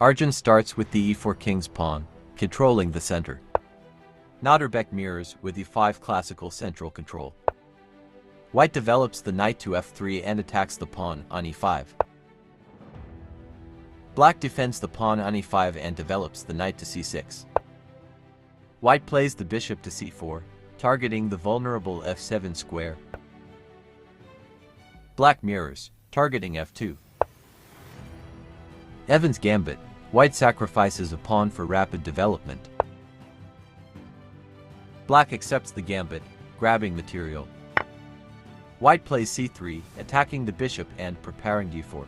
Arjun starts with the e4 king's pawn, controlling the center. Nodirbek mirrors with e5 classical central control. White develops the knight to f3 and attacks the pawn on e5. Black defends the pawn on e5 and develops the knight to c6. White plays the bishop to c4, targeting the vulnerable f7 square. Black mirrors, targeting f2. Evans Gambit, white sacrifices a pawn for rapid development. Black accepts the gambit, grabbing material. White plays c3, attacking the bishop and preparing d4.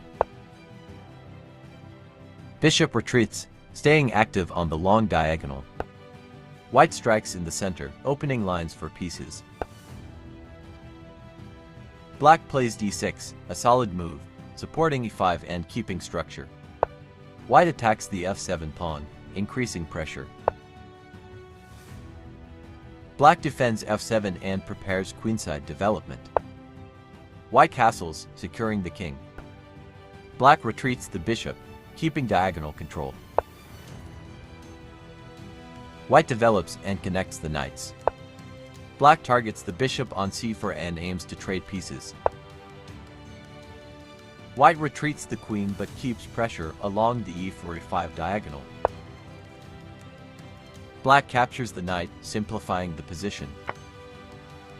Bishop retreats, staying active on the long diagonal. White strikes in the center, opening lines for pieces. Black plays d6, a solid move, supporting e5 and keeping structure. White attacks the f7 pawn, increasing pressure. Black defends f7 and prepares queenside development. White castles, securing the king. Black retreats the bishop, keeping diagonal control. White develops and connects the knights. Black targets the bishop on c4 and aims to trade pieces. White retreats the queen but keeps pressure along the e4-e5 diagonal. Black captures the knight, simplifying the position.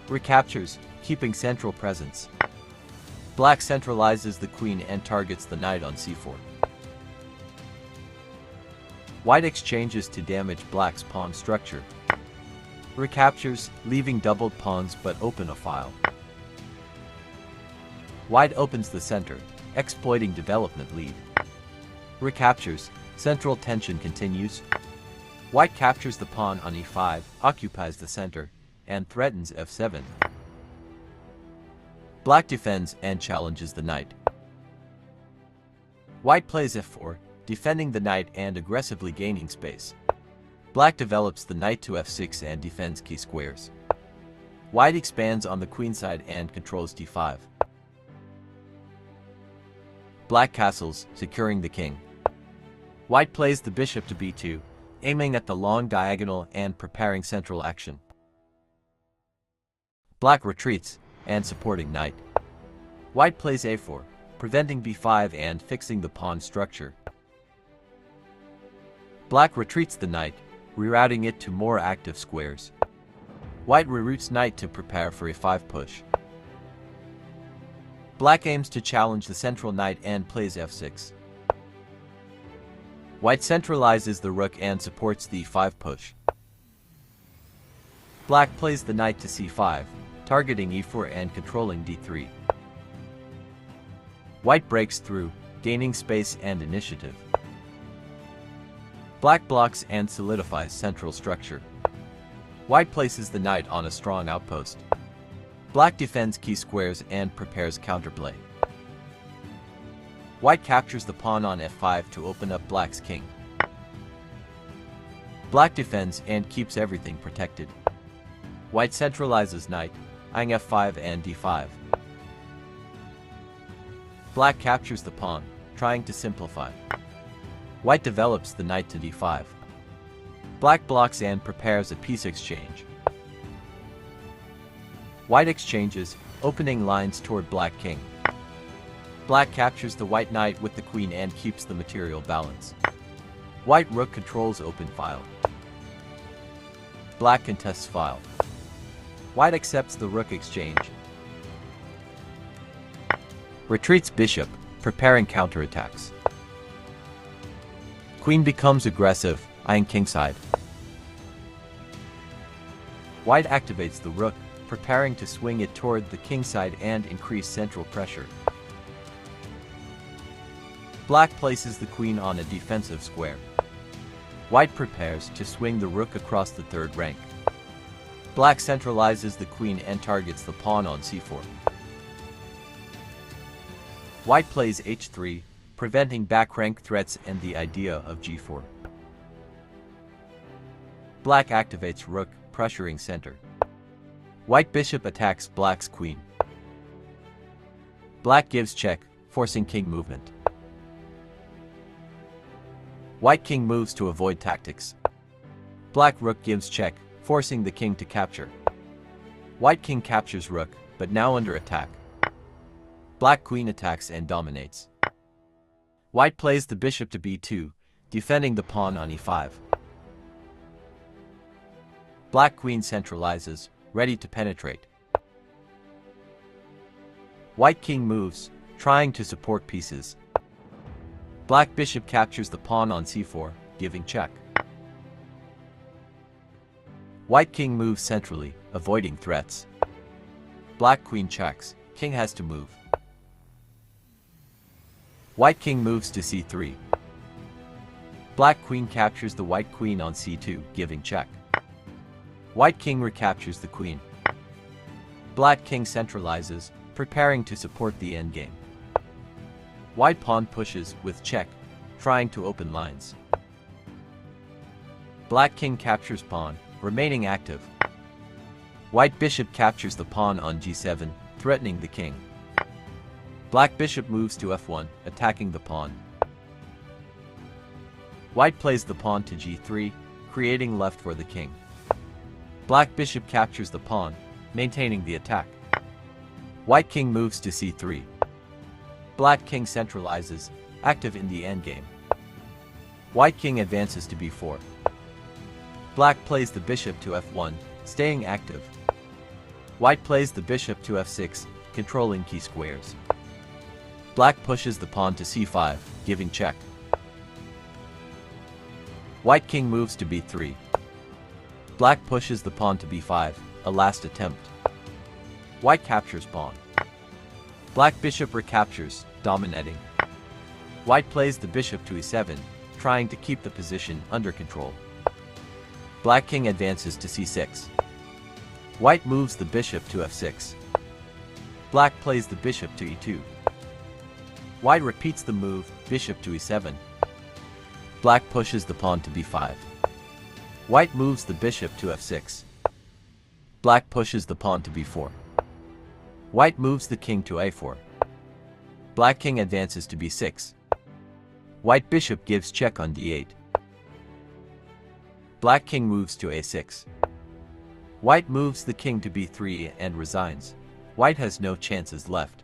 Recaptures, keeping central presence. Black centralizes the queen and targets the knight on c4. White exchanges to damage black's pawn structure. Recaptures, leaving doubled pawns but open a file. White opens the center, exploiting development lead. Recaptures, central tension continues. White captures the pawn on e5, occupies the center, and threatens f7. Black defends and challenges the knight. White plays f4, defending the knight and aggressively gaining space. Black develops the knight to f6 and defends key squares. White expands on the queenside and controls d5. Black castles, securing the king. White plays the bishop to b2, aiming at the long diagonal and preparing central action. Black retreats, and supporting knight. White plays a4, preventing b5 and fixing the pawn structure. Black retreats the knight, rerouting it to more active squares. White reroutes knight to prepare for a5 push. Black aims to challenge the central knight and plays f6. White centralizes the rook and supports the e5 push. Black plays the knight to c5, targeting e4 and controlling d3. White breaks through, gaining space and initiative. Black blocks and solidifies central structure. White places the knight on a strong outpost. Black defends key squares and prepares counterplay. White captures the pawn on f5 to open up black's king. Black defends and keeps everything protected. White centralizes knight, eyeing f5 and d5. Black captures the pawn, trying to simplify. White develops the knight to d5. Black blocks and prepares a piece exchange. White exchanges, opening lines toward black king. Black captures the white knight with the queen and keeps the material balance. White rook controls open file. Black contests file. White accepts the rook exchange. Retreats bishop, preparing counterattacks. Queen becomes aggressive, eyeing kingside. White activates the rook, preparing to swing it toward the kingside and increase central pressure. Black places the queen on a defensive square. White prepares to swing the rook across the third rank. Black centralizes the queen and targets the pawn on c4. White plays h3, preventing back rank threats and the idea of g4. Black activates rook, pressuring center. White bishop attacks black's queen. Black gives check, forcing king movement. White king moves to avoid tactics. Black rook gives check, forcing the king to capture. White king captures rook, but now under attack. Black queen attacks and dominates. White plays the bishop to b2, defending the pawn on e5. Black queen centralizes, ready to penetrate. White king moves, trying to support pieces. Black bishop captures the pawn on c4, giving check. White king moves centrally, avoiding threats. Black queen checks, king has to move. White king moves to c3. Black queen captures the white queen on c2, giving check. White king recaptures the queen. Black king centralizes, preparing to support the endgame. White pawn pushes with check, trying to open lines. Black king captures pawn, remaining active. White bishop captures the pawn on g7, threatening the king. Black bishop moves to f1, attacking the pawn. White plays the pawn to g3, creating left for the king. Black bishop captures the pawn, maintaining the attack. White king moves to c3. Black king centralizes, active in the endgame. White king advances to b4. Black plays the bishop to f1, staying active. White plays the bishop to f6, controlling key squares. Black pushes the pawn to c5, giving check. White king moves to b3. Black pushes the pawn to b5, a last attempt. White captures pawn. Black bishop recaptures, dominating. White plays the bishop to e7, trying to keep the position under control. Black king advances to c6. White moves the bishop to f6. Black plays the bishop to e2. White repeats the move, bishop to e7. Black pushes the pawn to b5. White moves the bishop to f6. Black pushes the pawn to b4. White moves the king to a4. Black king advances to b6. White bishop gives check on d8. Black king moves to a6. White moves the king to b3 and resigns. White has no chances left.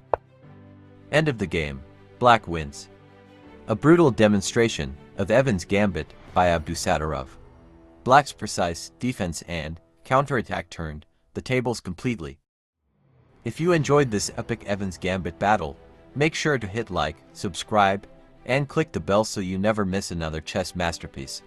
End of the game. Black wins. A brutal demonstration of Evans Gambit by Abdusattorov. Black's precise defense and counterattack turned the tables completely. If you enjoyed this epic Evans Gambit battle, make sure to hit like, subscribe, and click the bell so you never miss another chess masterpiece.